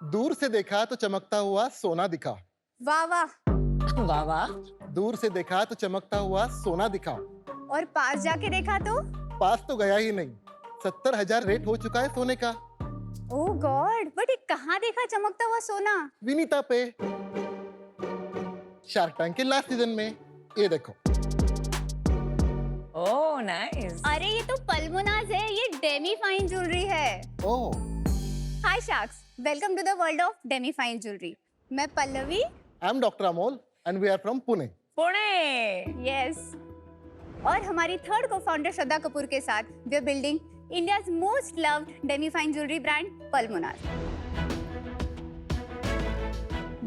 दूर से देखा तो चमकता हुआ सोना दिखा। वाह वाह। वाह वाह। दूर से देखा तो चमकता हुआ सोना दिखा। और पास जाके देखा तो? पास तो गया ही नहीं। 70,000 रेट हो चुका है सोने का। ओह गॉड, बट ये कहाँ देखा चमकता हुआ सोना? विनीता पे, शार्क टैंक के लास्ट सीजन में। ये देखो। Oh nice. अरे ये तो पल्मोनाज है, ये डेमी फाइन ज्वेलरी है। Oh. Hi sharks, welcome to the world of demi fine jewellery. मैं Pallavi. I am doctor Amol and we are from Pune. Pune. Yes. और हमारी third co founder Shraddha Kapoor के साथ we are building India's most loved demi fine jewellery brand Palmonas.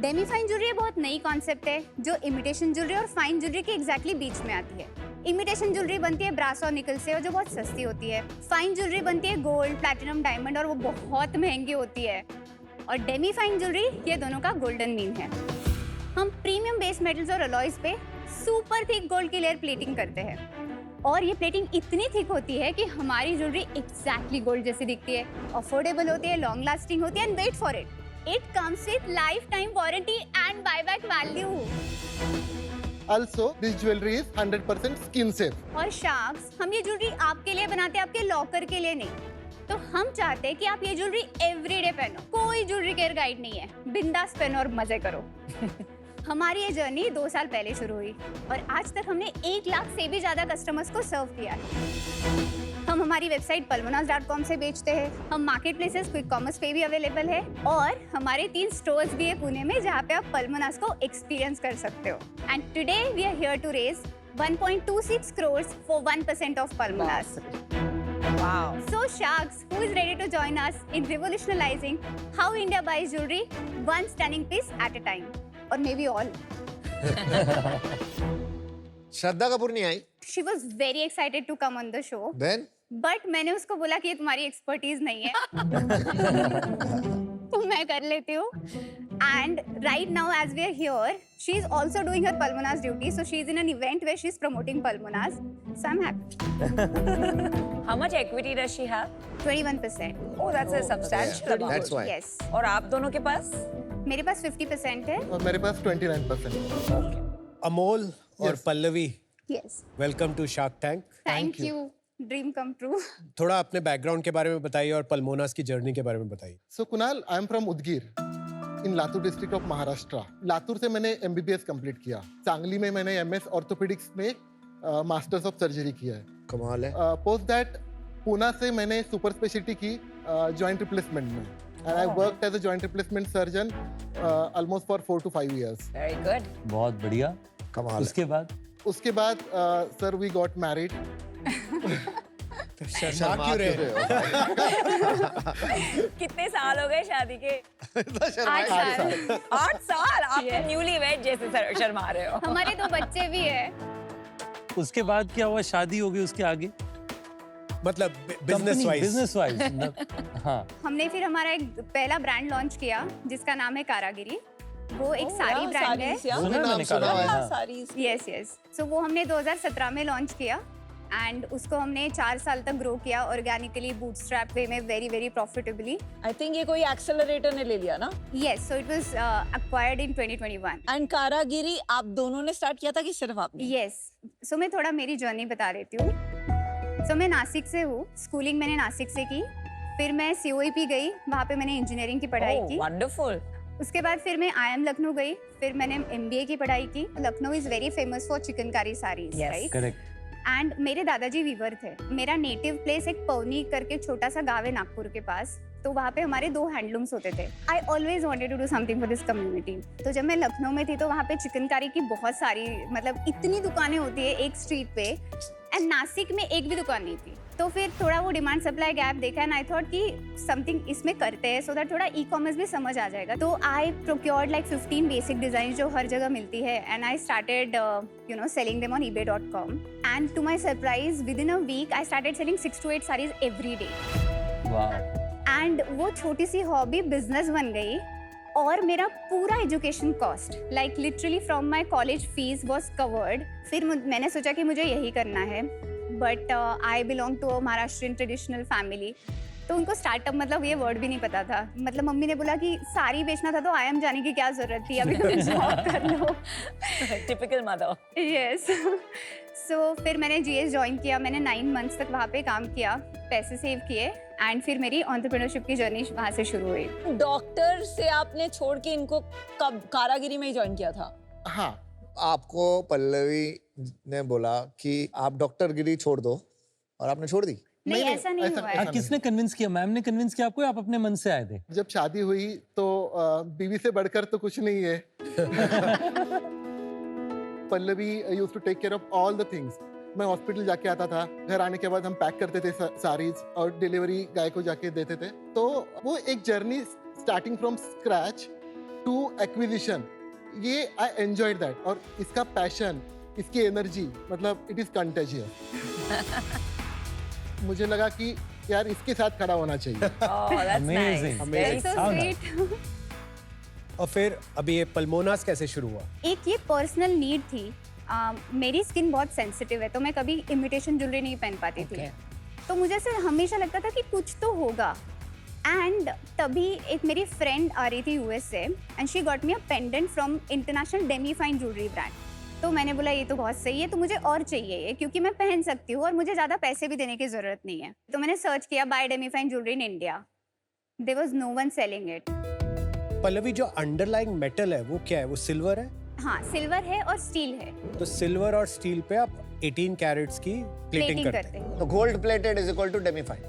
Demi fine jewellery बहुत नई concept है जो imitation jewellery और फाइन ज्वेलरी के एग्जैक्टली बीच में आती है। इमिटेशन ज्वेलरी बनती है ब्रास और निकल से और जो बहुत सस्ती होती है। फाइन ज्वेलरी बनती है गोल्ड, प्लैटिनम, डायमंड और वो बहुत महंगी होती है। और डेमी फाइन ज्वेलरी ये दोनों का गोल्डन मीन है। हम प्रीमियम बेस मेटल्स और अलॉयज पे सुपर थिक गोल्ड की लेयर प्लेटिंग करते हैं और ये प्लेटिंग इतनी थिक होती है कि हमारी ज्वेलरी एग्जैक्टली गोल्ड जैसी दिखती है, अफोर्डेबल होती है, लॉन्ग लास्टिंग होती है and wait for it, it comes with life time warranty and buyback value. Also, this jewelry is 100% skin safe. और शार्क्स, हम ये ज्वेलरी आपके लिए बनाते हैं, आपके लॉकर के लिए नहीं। तो हम चाहते हैं कि आप ये ज्वेलरी एवरीडे पहनो, कोई ज्वेलरी केयर गाइड नहीं है, बिंदास पहनो और मजे करो। हमारी ये जर्नी 2 साल पहले शुरू हुई और आज तक हमने 1 लाख से भी ज्यादा कस्टमर्स को सर्व किया है। हम हमारी वेबसाइट palmonas.com से बेचते हैं। हम मार्केट प्लेसेस, क्विक कॉमर्स पे भी अवेलेबल है और हमारे 3 स्टोर्स भी है पुणे में जहाँ पे आप पल्मोनास को एक्सपीरियंस कर सकते हो। And today we are here to raise 1.26 crores for 1% of Palmonas. Wow. So sharks, who is ready to join us in revolutionizing how India buys jewelry one stunning piece at a time? Or maybe all. Shraddha Kapoor नहीं आई। She was very excited to come on the show. Then? But मैंने उसको बोला कि ये तुम्हारी expertise नहीं है तो मैं कर लेती हूँ। And right now as we are here, she is also doing her Pulmonas duty. So she is in an event where she is promoting Pulmonas. So I'm happy. How much equity does she have? 21%. Oh, that's a substantial amount. That's why. Yes. और आप दोनों के पास? मेरे पास 50% है। और मेरे पास 29%। अमोल और Yes. Pallavi, Yes. Welcome to Shark Tank. Thank you. Dream come true. थोड़ा अपने बैकग्राउंड के बारे में बताइए और पल्मोनास की जर्नी के बारे में बताइए। So Kunal, I am from Udgir in Latur district of Maharashtra. Latur से मैंने MBBS कंप्लीट किया। सांगली में मैंने MS ऑर्थोपेडिक्स में मास्टर्स ऑफ सर्जरी किया है। कमाल है। पोस्ट दैट पूना से मैंने सुपर स्पेशलिटी की जॉइंट रिप्लेसमेंट में and I worked as a joint replacement surgeon almost for 4 to 5 years। Very good. बहुत बढ़िया। कमाल है। उसके बाद सर वी गॉट मैरिड। शर्मा क्यों रहे हो? कितने साल हो गए शादी के? 8 साल। 8 साल? आप तो न्यूली वेड जैसे शर्मा रहे हो। हमारे 2 बच्चे भी है। उसके बाद क्या हुआ? शादी हो गई, उसके आगे मतलब बिजनेस वाइज। हाँ, हमने फिर हमारा एक पहला ब्रांड लॉन्च किया जिसका नाम है कारागिरी। वो एक साड़ी ब्रांड है। सुना है मैंने सुना कहा। है। हाँ। Yes yes. सो वो हमने 2017 में लॉन्च किया एंड उसको हमने 4 साल तक ग्रो किया ऑर्गेनिकली, बूटस्ट्रैप वे में, very very profitably. I think ये कोई एक्सेलरेटर ने ले लिया ना। Yes, so it was acquired in 2021। And Karagiri आप दोनों ने स्टार्ट किया था कि सिर्फ आपने? यस। सो मैं थोड़ा मेरी जर्नी बता देती हूँ। सो मैं नासिक से हूँ, स्कूलिंग मैंने नासिक से की, फिर मैं COEP गई, वहाँ पे मैंने इंजीनियरिंग की पढ़ाई की। वंडरफुल। उसके बाद फिर मैं IIM लखनऊ गई, फिर मैंने MBA की पढ़ाई की। Lucknow is very famous for chikankari saris, right? Correct. And मेरे दादाजी वीवर थे। मेरा नेटिव प्लेस एक पवनी करके छोटा सा गाँव है नागपुर के पास, तो वहाँ पे हमारे 2 हैंडलूम्स होते थे। I always wanted to do something for this community. तो जब मैं लखनऊ में थी तो वहाँ पे चिकनकारी की बहुत सारी, मतलब इतनी दुकानें होती है एक स्ट्रीट पे, एंड नासिक में एक भी दुकान नहीं थी। तो फिर थोड़ा वो डिमांड सप्लाई गैप देखा एंड आई थॉट कि समथिंग इसमें करते हैं सो दैट थोड़ा ई-कॉमर्स भी समझ आ जाएगा। तो I procured like 15 basic design जो हर जगह मिलती है and I started selling them on ebay.com and to my surprise within a week I started selling 6 to 8 saris every day. वाह। एंड वो छोटी सी हॉबी बिजनेस बन गई और मेरा पूरा education cost like literally from my college fees was covered. फिर मैंने सोचा कि मुझे यही करना है, but I belong to a Maharashtrian traditional family. तो उनको स्टार्टअप मतलब ये वर्ड भी नहीं पता था। मतलब मम्मी ने बोला कि साड़ी बेचना था तो IIM जाने की क्या जरूरत थी, अभी तुम जॉब कर लो। Typical mother. यस। सो फिर मैंने GS ज्वाइन किया, मैंने 9 मंथ्स तक वहाँ पे काम किया, पैसे सेव किए एंड फिर मेरी एंटरप्रेन्योरशिप की जर्नी वहाँ से शुरू हुई। डॉक्टर से आपने छोड़ के इनको कब कारागिरी में ही ज्वाइन किया था? हाँ, आपको पल्लवी ने बोला कि आप डॉक्टर गिरी छोड़ दो और आपने छोड़ दी। नहीं, ऐसा नहीं हुआ है। हाँ, किसने कन्विंस किया? मैम ने कन्विंस किया आपको या आप अपने मन से आए थे? जब शादी हुई तो बीवी से बढ़कर तो कुछ नहीं है। Pallavi used to take care of all the things. मैं हॉस्पिटल जाके आता था, घर आने के बाद हम पैक करते थे साड़ीज और डिलीवरी गाय को जाके देते थे। तो वो एक journey starting from scratch to acquisition, ये आई एंजॉयड दैट। और इसका पैशन, इसकी एनर्जी, मतलब इट इज कंटेजियस। मुझे लगा कि यार इसके साथ खड़ा होना चाहिए। Oh, that's Amazing. nice. Amazing. Very So How sweet. और फिर अभी ये पल्मोनास कैसे शुरू हुआ? एक ये पर्सनल नीड थी। मेरी स्किन बहुत सेंसिटिव है, तो मैं कभी इमिटेशन ज्वेलरी नहीं पहन पाती थी। तो मुझे ऐसे हमेशा लगता था कि कुछ तो होगा। एंड तभी एक मेरी फ्रेंड आ रही थी US से and she got me a pendant from international Demi fine jewellery brand. तो मैंने बोला ये तो बहुत सही है, तो मुझे और चाहिए ये, क्योंकि मैं पहन सकती हूँ और मुझे ज़्यादा पैसे भी देने की ज़रूरत नहीं है। तो मैंने सर्च किया buy demi fine jewellery in India. There was no one selling it. Pallavi, जो अंडरलाइंग मेटल है वो क्या है? वो सिल्वर है? हाँ, सिल्वर है और स्टील है। तो सिल्वर और स्टील पे आप 18 कैरेट्स की प्लेटिंग करते हैं। तो gold plated is equal to demi fine.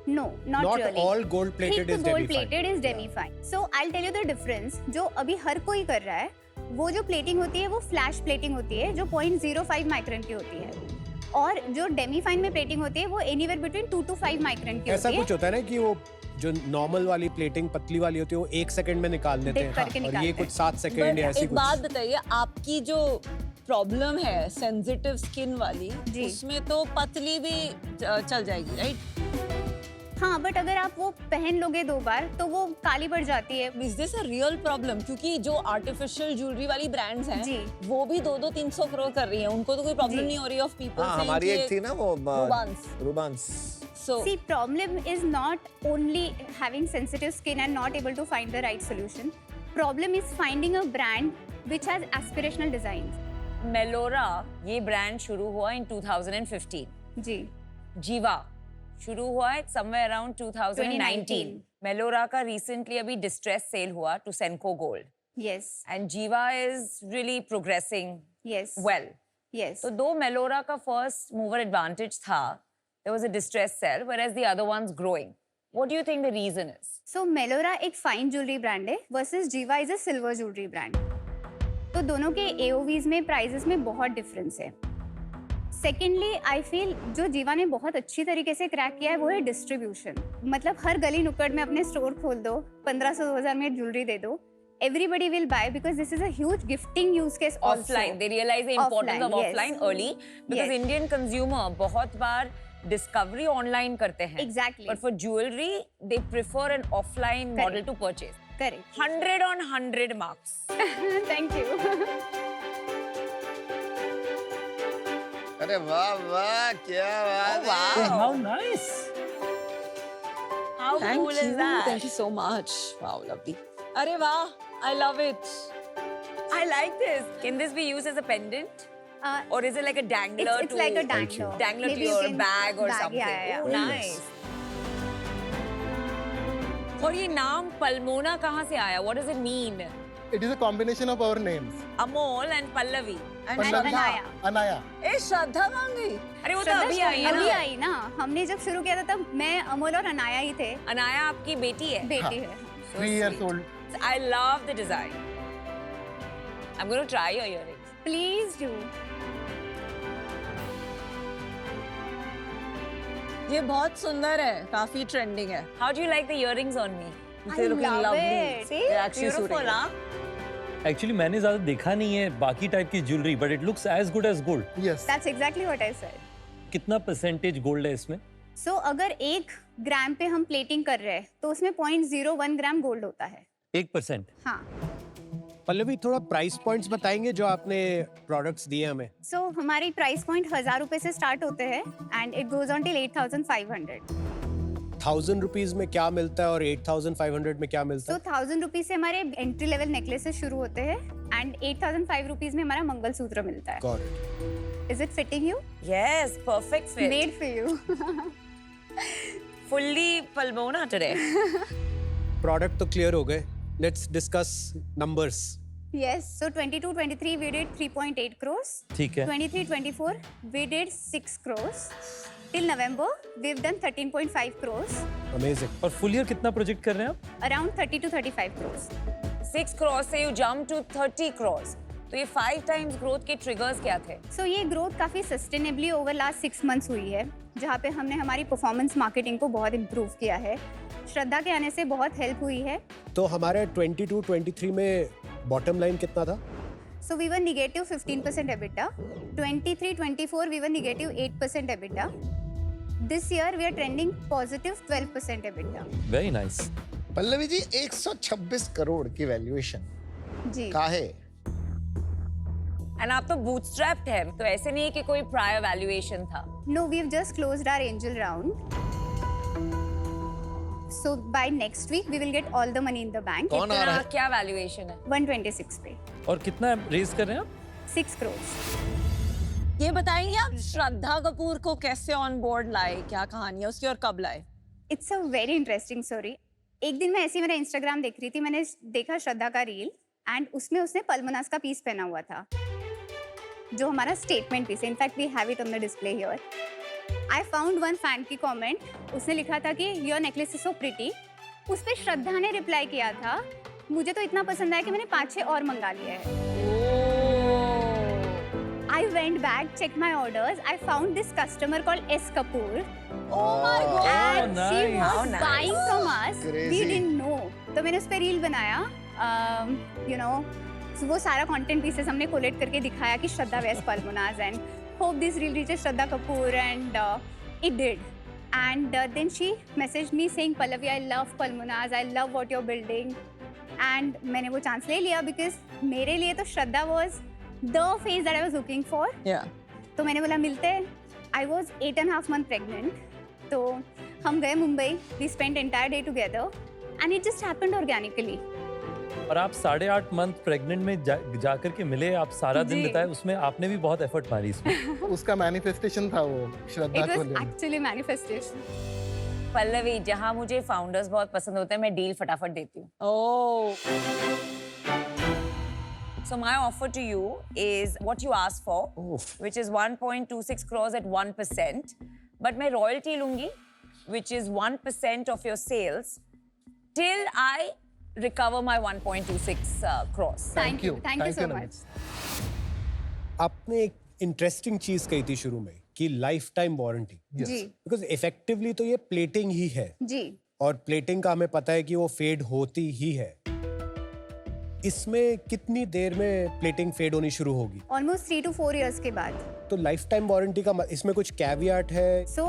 No, not Not really. all gold plated ठीक is तो gold demi-fine. plated is demi-fine. So I'll tell you the difference. जो अभी हर कोई कर रहा है, वो जो प्लेटिंग होती है वो फ्लैश प्लेटिंग होती है, जो 0.05 माइक्रोन की होती है। और जो डेमी-फाइन में प्लेटिंग होती है वो एनीवेयर बिटवीन 2 to 5 माइक्रोन की ऐसा होती है। कुछ होता है ना कि वो जो नॉर्मल वाली प्लेटिंग पतली वाली होती है वो 1 सेकंड में निकाल देते Dip हैं, करके और निकालते ये हैं। कुछ 7 सेकंड या ऐसी एक बात कुछ। बताइए, आपकी जो प्रॉब्लम है सेंसिटिव स्किन वाली, जी। उसमें तो पतली भी चल जाएगी, राइट? हाँ, बट अगर आप वो पहन लोगे 2 बार तो वो काली पड़ जाती है। Is this a real problem? क्योंकि जो आर्टिफिशियल ज्वेलरी वाली ब्रांड्स हैं जी। वो भी 2-300 करोड़ कर रही हैं, उनको तो कोई प्रॉब्लम जी। नहीं हो रही ऑफ पीपल हाँ, हमारी एक थी ना वो रुबांस। So See, problem is not only having sensitive skin and not able to find the right solution. Problem is finding a brand which has aspirational designs. Melorra ये ब्रांड शुरू हुआ इन 2015। जी। जीवा शुरू हुआ है somewhere around 2019। 2019। मेलोरा का रिसेंटली अभी डिस्ट्रेस सेल हुआ to Senco gold Yes. And Jiva is really progressing Yes. Well. Yes. तो दो मेलोरा का फर्स्ट मूवर एडवांटेज था, there was a distress sell whereas the other one's growing. What do you think the reason is? So Melora एक fine jewellery brand है versus जीवा is a silver jewellery brand. तो दोनों के AOVs में prices में बहुत डिफरेंस है। सेकेंडली आई फील जो जीवा ने बहुत अच्छी तरीके से क्रैक किया है वो है डिस्ट्रीब्यूशन। मतलब हर गली नुक्कड़ में अपने स्टोर खोल दो, 1500-2000 में ज्वेलरी दे दो, everybody will buy because this is a huge gifting use case also. Offline, they realize the importance Offline, of yes. offline early because Yes. Indian consumer बहुत बार डिस्कवरी ऑनलाइन करते हैं। Exactly. But for jewelry, they prefer an offline Correct. model to purchase. Correct. 100 on 100 marks. Thank you. अरे वाह वाह, क्या बात wow. है। Oh, how nice. How Thank cool is you. that? Thank you so much. Wow, lovely. अरे वाह, I love it. I like this. Can this be used as a pendant? Or is it like a dangler It's to like a dangler. dangler Maybe to you your can- bag or something? Yeah, yeah. Oh, Very nice. और ये नाम पल्मोना कहाँ से आया? What does it mean? It is a combination of our names. Amol and Pallavi. And Pallava, Anaya. Anaya. ए श्रद्धा कहाँ गई? अरे वो तो श्रद्धा अभी आई अभी है ना। आई ना। हमने जब शुरू किया था तब मैं, अमोल और अनाया ही थे। अनाया आपकी बेटी है। बेटी है। 3 years sweet. old. I love the design. I'm going to try your earrings. Please do. ये बहुत सुंदर है, काफी ट्रेंडिंग है। How do you like the earrings on me? I love it. See? They're actually Beautiful, suiting. huh? Actually मैंने ज्यादा देखा नहीं है बाकी टाइप की jewellery, but it looks as good as gold. Yes. That's exactly what I said. कितना percentage gold है इसमें? So अगर 1 ग्राम पे हम प्लेटिंग कर रहे हैं तो उसमें 0.01 ग्राम गोल्ड होता है। 1%। हाँ। पल्लवी, थोड़ा प्राइस पॉइंट्स बताएंगे जो आपने प्रोडक्ट्स दिए हमें? So हमारी प्राइस पॉइंट 1000 रुपए से स्टार्ट होते हैं and it goes on till 8500। ₹1000 में क्या मिलता है और 8500 में क्या मिलता सो है? 1000 रुपीज से हमारे एंट्री लेवल नेकलेसेस शुरू होते हैं एंड 8005 रुपीज में हमारा मंगलसूत्र मिलता है. Got it. Is it fitting you? Yes, perfect fit. Made for you. Fully Palmona today. Product तो क्लियर हो गए. Let's discuss numbers. Yes, so 22-23 we did 3.8 crores. ठीक है. 23-24 we did 6 crores. Till November we've done 13.5 crores. Amazing. और full year कितना project कर रहे हैं आप? Around 30 to 35 crores. 6 crores से you jump to 30 crores. तो ये 5 times growth के triggers क्या थे? So ये ग्रोथ काफ़ी सस्टेनेबली ओवर लास्ट 6 मंथ्स हुई है, जहाँ पे हमने हमारी परफॉर्मेंस मार्केटिंग को बहुत इम्प्रूव किया है. श्रद्धा के आने से बहुत हेल्प हुई है. तो हमारे 22-23 में बॉटम लाइन कितना था? So we were negative 15% EBITDA. 23-24 we were negative 8% EBITDA. This year we are trending positive 12% EBITDA. Very nice. Pallavi ji 126 crore की वैल्यूएशन जी. काहे? And आप तो bootstrapped है, तो ऐसे नहीं है कि कोई prior valuation था. No, we've just closed our angel round. So by next week we will get all the money in the bank. कौन आ रहा है? क्या valuation है? 126 पे. और कितना रेज कर रहे हैं आप? 6 crores. ये बताएंगे आप श्रद्धा कपूर को कैसे ऑन बोर्ड लाए, क्या कहानी है उसकी और कब लाए? It's a very interesting story. एक दिन मैं ऐसे ही मेरा इंस्टाग्राम देख रही थी, मैंने देखा श्रद्धा का रील एंड उसमें उसने पल्मोनास का पीस पहना हुआ था, जो हमारा स्टेटमेंट पीस है. In fact we have it on the display here. I found one fan की कमेंट. उसने लिखा था कि your necklace is so pretty. उस पर श्रद्धा ने रिप्लाई किया था, मुझे तो इतना पसंद आया कि मैंने 5-6 और मंगा लिए हैं. I went back, checked my orders. I found this customer called S. Kapoor. Oh my God! And she nice. How was nice. buying from us. We Crazy. didn't know. तो मैंने उस पर रील बनाया. You know, so वो सारा content pieces हमने collate करके दिखाया कि श्रद्धा wears Palmonas and hope this reel reaches Shraddha Kapoor and it did. And then she messaged me saying, Pallavi, I love Palmonas. I love what you're building. And मैंने वो chance ले लिया because मेरे लिए तो श्रद्धा was the face that I was looking for. Yeah. तो मैंने बोला मिलते हैं. I was 8.5 months pregnant. तो हम गए Mumbai. We spent entire day together and it just happened organically. और आप 8.5 मंथ प्रेग्नेंट में जाकर के मिले, आप सारा दिन जी. बिताए उसमें, आपने भी बहुत एफर्ट मारी इसमें. उसका मैनिफेस्टेशन था वो श्रद्धा It को was लेकर. actually manifestation. पल्लवी, जहाँ मुझे founders बहुत पसंद होते हैं, मैं डील फटाफट देती हूँ. Oh. So my offer to you is what you asked for, Oof. which is 1.26 crores at 1%. But मैं royalty लूँगी, which is 1% of your sales, till I recover my 1.26 crores. Thank you. Thank you so Nandini. much. आपने एक interesting चीज कही थी शुरू में कि लाइफ टाइम वारंटी. Yes. जी. बिकॉज इफेक्टिवली तो ये प्लेटिंग ही है, जी. और प्लेटिंग का हमें पता है कि वो फेड होती ही है. इसमें कितनी देर में प्लेटिंग फेड होनी शुरू होगी? Almost 3 to 4 years के बाद. तो लाइफ टाइम वारंटी का इसमें कुछ कैवियाट है? So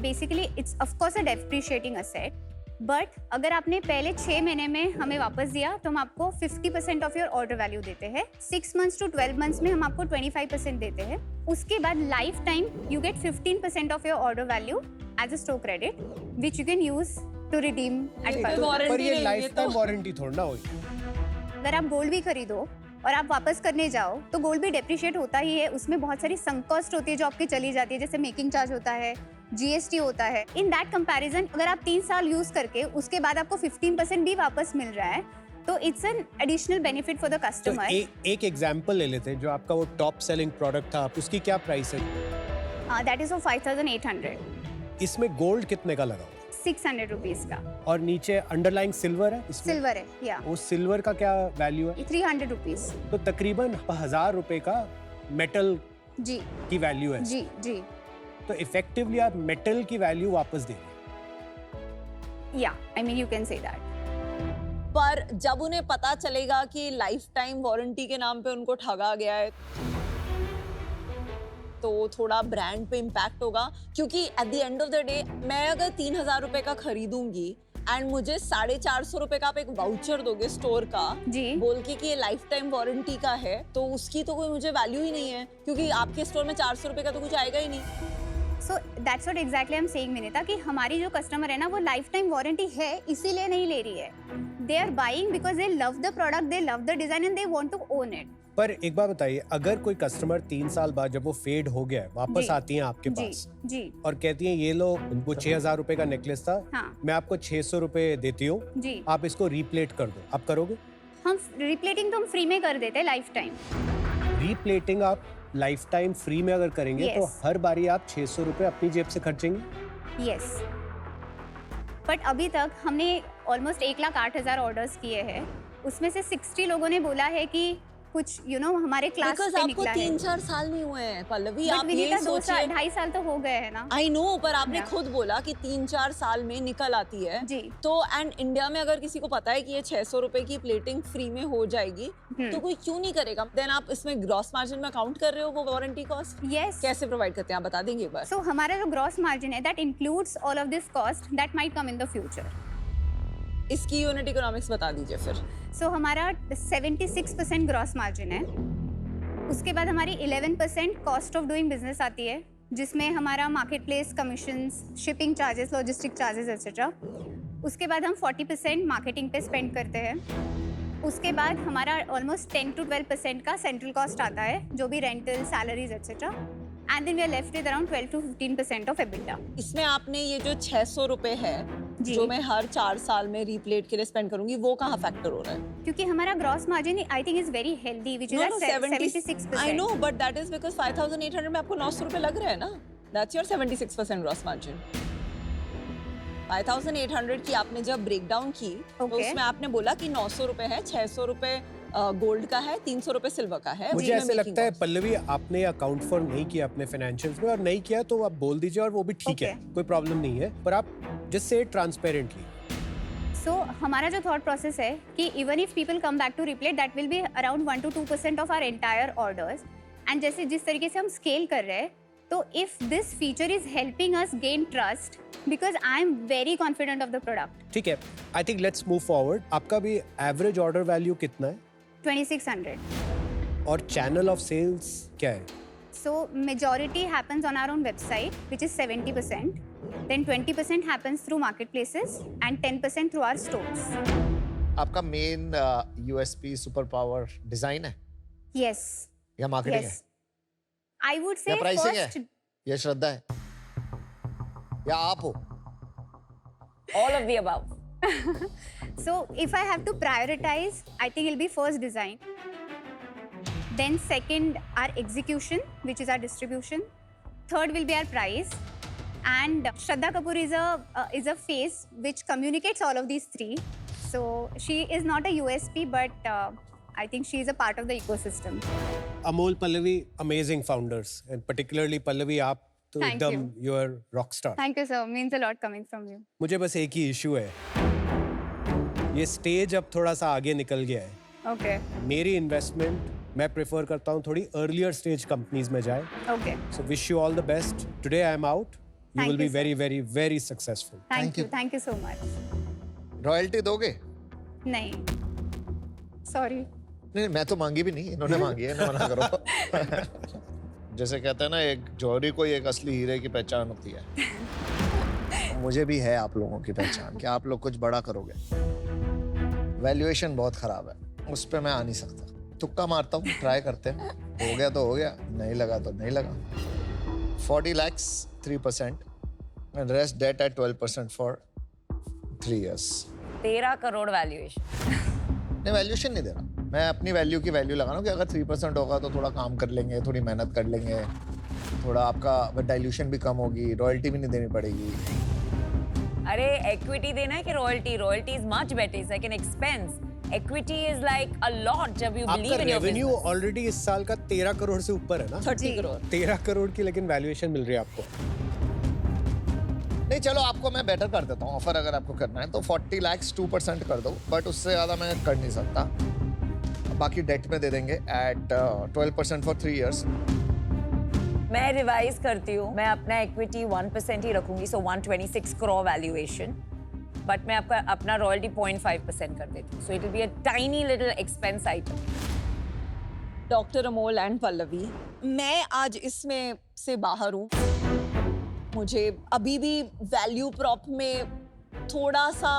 basically it's of course a depreciating asset. But अगर आपने पहले 6 महीने में हमें वापस दिया तो हम आपको 50% ऑफ योर ऑर्डर वैल्यू देते हैं. 6 मंथ्स टू 12 मंथ्स में हम आपको 25% देते हैं. उसके बाद life time you get 15% of your order value as a store credit which you can use to redeem at warranty पर ये नहीं, ये लाइफ टाइम तो- वारंटी थोड़ी ना हुई. अगर आप गोल्ड भी खरीदो और आप वापस करने जाओ तो गोल्ड भी डेप्रिशिएट होता ही है. उसमें बहुत सारी संक कॉस्ट होती है जो आपकी चली जाती है, जैसे मेकिंग चार्ज होता है, जीएसटी होता है. इन दैट कंपैरिजन अगर आप 3 साल यूज करके उसके बाद आपको 15% भी वापस मिल रहा है तो it's an additional benefit for the तो कस्टमर. एक एग्जांपल ले लेते हैं. जो आपका वो टॉप सेलिंग प्रोडक्ट था, उसकी क्या प्राइस है? That is 5800. इसमें गोल्ड कितने का लगा हुआ? 600 रुपीज का. और नीचे अंडरलाइंग सिल्वर है इसमें? सिल्वर है या वो सिल्वर का क्या वैल्यू है? 300 रुपीज. तो तकरीबन 1000 रुपए का मेटल जी की वैल्यू है. जी जी. तो इफेक्टिवली आप मेटल की वैल्यू वापस दे रहे हैं. या I mean you can say that. पर जब उन्हें पता चलेगा कि लाइफ टाइम वारंटी के नाम पे उनको ठगा गया है तो थोड़ा ब्रांड पे इम्पैक्ट होगा. क्योंकि at the end of the day मैं अगर 3000 रुपए का खरीदूंगी एंड मुझे 450 रुपए का आप एक वाउचर दोगे स्टोर का जी. बोल के कि ये लाइफ टाइम वारंटी का है, तो उसकी तो कोई मुझे वैल्यू ही नहीं है, क्योंकि आपके स्टोर में 400 रुपए का तो कुछ आएगा ही नहीं. So that's what exactly I am saying Vinita कि हमारी जो कस्टमर है ना वो लाइफ टाइम वारंटी है इसीलिए नहीं ले रही है. They are buying because they love the product, they love the design and they want to own it. पर एक बात बताइए, अगर कोई कस्टमर 3 साल बाद जब वो फेड हो गया है वापस जी, आती हैं आपके जी पास जी और कहती हैं ये लो, उनको 6,000 रुपए का नेकलेस था, हाँ मैं आपको 600 रुपए देती हूँ, जी. आप इसको रीप्लेट कर दो, आप करोगे? हम रिप्लेटिंग तो हम फ्री में कर देते हैं लाइफ टाइम. रीप्लेटिंग आप लाइफ टाइम फ्री में अगर करेंगे तो Yes. हर बारी आप 600 रुपए अपनी जेब से खर्चेंगे? यस. बट अभी तक हमने ऑलमोस्ट 1,08,000 ऑर्डर्स किए हैं. उसमें से 60 लोगों ने बोला है कि कुछ हमारे क्लास बिकॉज पे आपको निकला है. 3-4 साल नहीं हुए हैं पल्लवी, बट आप विनीता ये 2 साल सोचिए. 2.5 साल तो हो गए हैं ना. आई नो, पर आपने Yeah. खुद बोला कि 3-4 साल में निकल आती है. जी. तो एंड इंडिया में अगर किसी को पता है कि ये 600 रुपए की प्लेटिंग फ्री में हो जाएगी तो कोई क्यों नहीं करेगा? देन आप इसमें ग्रॉस मार्जिन में काउंट कर रहे हो वो वारंटी कॉस्ट? यस. कैसे प्रोवाइड करते हैं आप बता देंगे एक बार? सो हमारा जो ग्रॉस मार्जिन है that includes all of this cost that might come in the future. इसकी यूनिट इकोनॉमिक्स बता दीजिए फिर. सो हमारा 76% ग्रॉस मार्जिन है. उसके बाद हमारी 11% कॉस्ट ऑफ डूइंग बिजनेस आती है जिसमें हमारा market place commissions, shipping charges, logistic charges etcetera. उसके बाद हम 40% मार्केटिंग पे स्पेंड करते हैं. उसके बाद हमारा ऑलमोस्ट 10 to 12% का सेंट्रल कॉस्ट आता है जो भी rental, salaries etcetera. And then we are left with around 12 to 15% of EBITDA. इसमें आपने ये जो 600 रुपए है जी. जो मैं हर 4 साल में रीप्लेट के लिए स्पेंड करूंगी वो कहाँ फैक्टर हो रहा है? क्योंकि हमारा gross margin I think is very healthy which is No, at no, 76%. I know, but that is because 5,800 में आपको 900 रुपए लग रहे हैं ना. That's your 76% gross margin. 5,800 की आपने जब ब्रेक डाउन की तो Okay. उसमें आपने बोला कि 900 रुपए है, 600 रुपए गोल्ड का है, 300 रुपए सिल्वर का है. मुझे उसमें ऐसे making लगता है cost. पल्लवी आपने अकाउंट फॉर नहीं किया अपने फाइनेंशियल्स में, और नहीं किया तो आप बोल दीजिए और वो भी ठीक है, Okay. कोई प्रॉब्लम नहीं है, पर आप जस्ट से ट्रांसपेरेंटली. सो हमारा जो थॉट प्रोसेस है कि even if people come back to replate that will be around 1 to 2% of our entire orders. And जैसे जिस तरीके से हम स्केल कर रहे हैं तो if this feature is helping us gain trust because I am very confident of the product. ठीक है, I think let's move forward. आपका भी एवरेज ऑर्डर वैल्यू कितना है 2600. और चैनल ऑफ सेल्स क्या है? So majority happens on our own website, which is 70%. Then 20% happens through marketplaces and 10% through our stores. आपका main USP super power design है Yes. या marketing Yes. I would say या pricing first. है या श्रद्धा है या आप हो? All of the above. So if I have to prioritize, I think it'll be first design. Then second, our execution, which is our distribution. Third will be our price. And Shraddha Kapoor is a face which communicates all of these three. So she is not a USP, but I think she is a part of the ecosystem. Amol, Pallavi, amazing founders, and particularly Pallavi, आप तो Thank एकदम you. you are rock star. Thank you, sir. Means a lot coming from you. मुझे बस एक ही issue है, ये stage अब थोड़ा सा आगे निकल गया है. Okay. मेरी इन्वेस्टमेंट मैं प्रेफर करता हूँ थोड़ी अर्लियर स्टेज कंपनीज में जाए. Okay. So wish you all the best. Today I am out. You Thank will be you, sir. very, very, very successful. Thank you. Thank you so much. Royalty दोगे? नहीं. Sorry. नहीं, मैं तो मांगी भी नहीं, इन्होंने मांगी है, ना मना करो. जैसे कहते हैं ना, एक जौहरी को एक असली हीरे की पहचान होती है. मुझे भी है आप लोगों की पहचान कि आप लोग कुछ बड़ा करोगे. वैल्यूएशन बहुत खराब है, उस पर मैं आ नहीं सकता. तुक्का मारता हूँ, ट्राई करते हैं. हो गया तो हो गया, नहीं लगा तो नहीं लगा. 40 lakhs 3% and rest debt at 12% for 3 years. 13 crore valuation. नहीं, वैल्यूएशन नहीं दे रहा. मैं अपनी वैल्यू की वैल्यू लगा रहा हूँ कि अगर 3% होगा तो थोड़ा काम कर लेंगे, थोड़ी मेहनत कर लेंगे, थोड़ा आपका डाइल्यूशन भी कम होगी, रॉयल्टी भी नहीं देनी पड़ेगी. अरे equity देना है कि royalty? Royalty is much better. It's like an expense. Equity is like a lot जब you आपका believe in your revenue business. Already इस साल का 13 करोड़ से ऊपर है ना? 30 करोड़. 13 करोड़ की लेकिन वैल्यूएशन मिल रही है आपको. नहीं, चलो आपको मैं बेटर कर देता हूँ. ऑफर अगर आपको करना है तो 40 lakhs 2% कर दो, बट उससे ज़्यादा मैं कर नहीं सकता. बाकी डेट में दे देंगे एट 12% फॉर 3 years. मैं रिवाइज करती हूँ, मैं अपना equity 1% ही रखूंगी, so 126 crore valuation. बट मैं आपका अपना रॉयल्टी 0.5% कर देती हूँ, so it will be a tiny little expense item. Doctor Amol and Pallavi, मैं आज इसमें से बाहर हूँ मुझे अभी भी वैल्यू प्रॉप में थोड़ा सा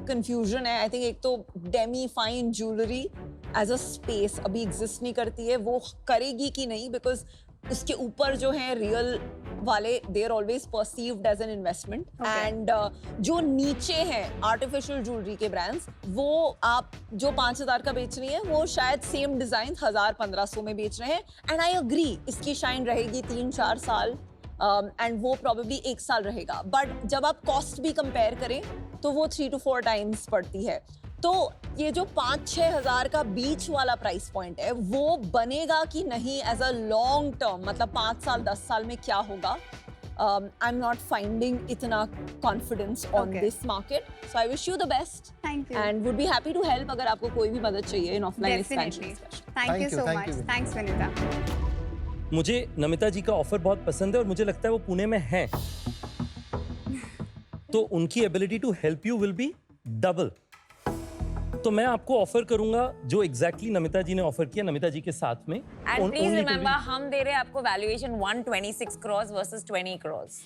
कंफ्यूजन है। आई थिंक एक तो demi fine jewellery as a space अभी एग्जिस्ट नहीं करती है, वो करेगी कि नहीं, बिकॉज उसके ऊपर जो है रियल वाले they are always perceived as an investment. And जो नीचे हैं आर्टिफिशियल ज्वेलरी के ब्रांड्स, वो आप जो 5,000 का बेच रही हैं वो शायद सेम डिजाइन 1,000-1,500 में बेच रहे हैं। एंड आई अग्री इसकी शाइन रहेगी 3-4 साल एंड वो प्रॉबेबली 1 साल रहेगा, बट जब आप कॉस्ट भी कंपेयर करें तो वो 3 to 4 टाइम्स पड़ती है। तो ये जो 5-6 हज़ार का बीच वाला प्राइस पॉइंट है वो बनेगा कि नहीं एज अ लॉन्ग टर्म, मतलब 5 साल 10 साल में क्या होगा, आई एम नॉट फाइंडिंग इतना confidence on Okay. This market. So I wish you the best thank you and would be happy to help अगर आपको कोई भी मदद चाहिए in offline definitely expansion. Thank you so thank much you. Thanks Vinita. मुझे नमिता जी का offer बहुत पसंद है और मुझे लगता है वो पुणे में हैं। तो उनकी ability to help you will be double. तो मैं आपको ऑफर करूंगा जो एग्जैक्टली नमिता जी ने ऑफर किया नमिता जी के साथ में। एंड प्लीज रिमेंबर हम दे रहे हैं आपको valuation 126 crores versus 20 crores।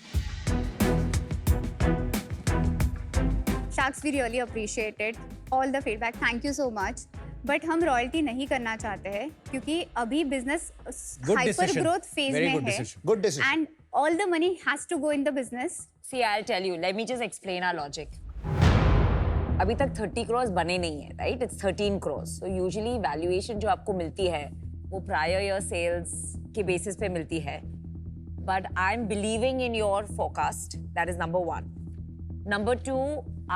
Sharks we really appreciated all the feedback, thank you so much. But हम रॉयल्टी नहीं करना चाहते हैं क्योंकि अभी business Good hyper decision. Growth phase Very में good है decision. Good decision. And all the money has to go in the business. See, I'll tell you. Let me just explain our logic. अभी तक 30 crores बने नहीं है, right? It's 13 crores. So usually valuation जो आपको मिलती है वो prior year sales के basis पे मिलती है. But I'm believing in your forecast. That is number 1. Number 2,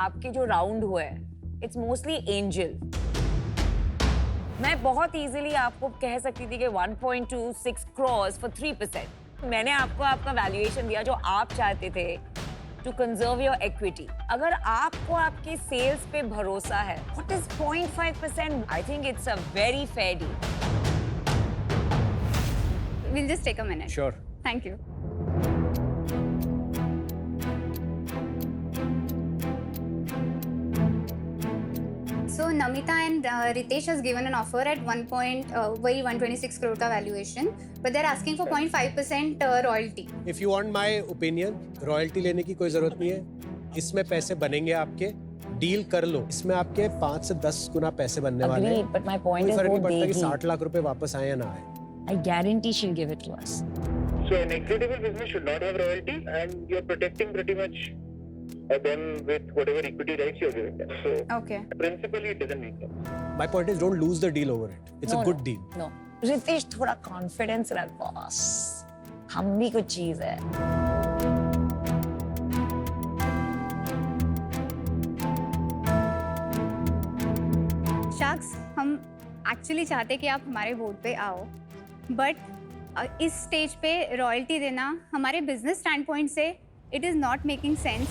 आपके जो round हुए हैं, it's mostly angel. मैं बहुत easily आपको कह सकती थी कि 1.26 crores for 3%. मैंने आपको आपका valuation दिया जो आप चाहते थे to conserve your equity. अगर आपको आपके sales पे भरोसा है, what is 0.5%? I think it's a very fair deal. We'll just take a minute. Sure. Thank you. So Namita and Ritesh has given an offer at 126 crore का valuation, but they're asking for 0.5% royalty. If you want my opinion, royalty लेने की कोई जरूरत नहीं है। इसमें पैसे बनेंगे आपके, डील कर लो। इसमें आपके 5 से 10 गुना पैसे बनने वाले हैं। Agreed, but my point कोई is फर्क वो नहीं पड़ता कि देगी. 60 लाख रुपए वापस आए या ना आए। I guarantee she'll give it to us. So an equitable business should not have royalty, and you're protecting pretty much them with whatever equity rights you're giving them. So Okay. principally, it doesn't make sense. My point is don't lose the deal over it. It's a good deal. No. Ritesh थोड़ा confidence रख boss, हम भी कुछ चीज है। Sacks, हम actually चाहते कि आप हमारे बोर्ड पे आओ, बट इस स्टेज पे रॉयल्टी देना हमारे बिजनेस स्टैंड पॉइंट से it is not making sense.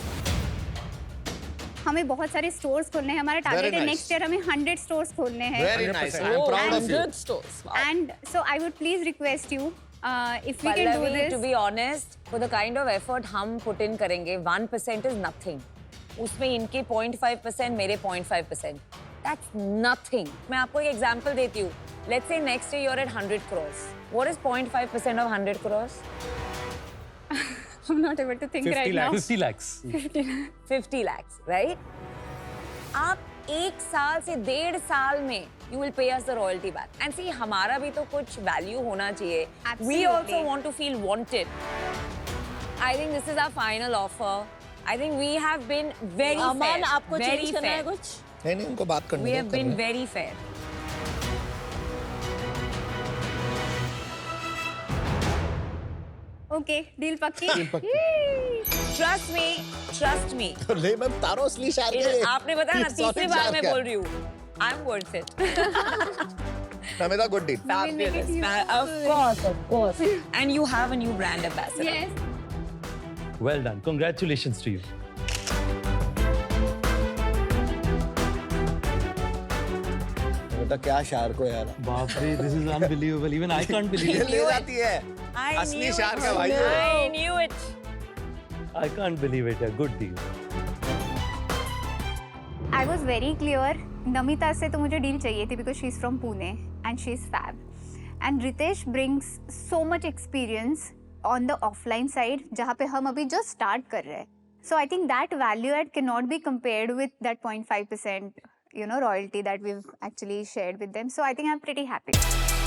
हमें बहुत सारे स्टोर्स खोलने हैं, हमारा टारगेट है nice. नेक्स्ट ईयर हमें 100 स्टोर्स खोलने हैं। Very nice. I'm proud of you. 100 stores. Wow. And so I would please request you if we can do Pallavi, to this. be honest, for the kind of effort हम put in करेंगे, 1% is nothing. उसमें इनके 0.5%, मेरे 0.5%. That's nothing. मैं आपको एक example देती हूँ. Let's say next year you're at 100 crores. What is 0.5% of 100 crores? I'm not able to think 50 right now. 50 lakhs. 50 lakhs, right? आप 1 साल से 1.5 साल में you will pay us the royalty back. And see, हमारा भी तो कुछ value होना चाहिए. We Absolutely. also want to feel wanted. I think this is our final offer. I think we have been very Aman, fair. आपको very change करना है fair. कुछ? नहीं उनको बात करने We दो, have कर been रहे हैं। very fair. ओके, डील पक्की। Trust me, trust me. तो ले मैं बता रहा हूँ असली शायर के लिए। आपने बताया ना, ये solid तीसरी बार शायर मैं क्या? बोल रही हूँ. I'm worth it. Namita good deal. will make it Fabulous. Of course. And you have a new brand ambassador. Yes. Well done. Congratulations to you. Namita क्या शायर को यार। बाप रे, this is unbelievable. Even I can't believe ये it. ले जाती है। I असली knew शायर it. का भाई है। I knew it. I can't believe it. A good deal. I was very clear. Namita से तो मुझे डील चाहिए थी because she's from Pune and she's fab. And Ritesh brings so much experience on the offline side जहाँ पे हम अभी just start कर रहे हैं. So I think that value add cannot be compared with that 0.5%, royalty that we've actually shared with them. So I think I'm pretty happy.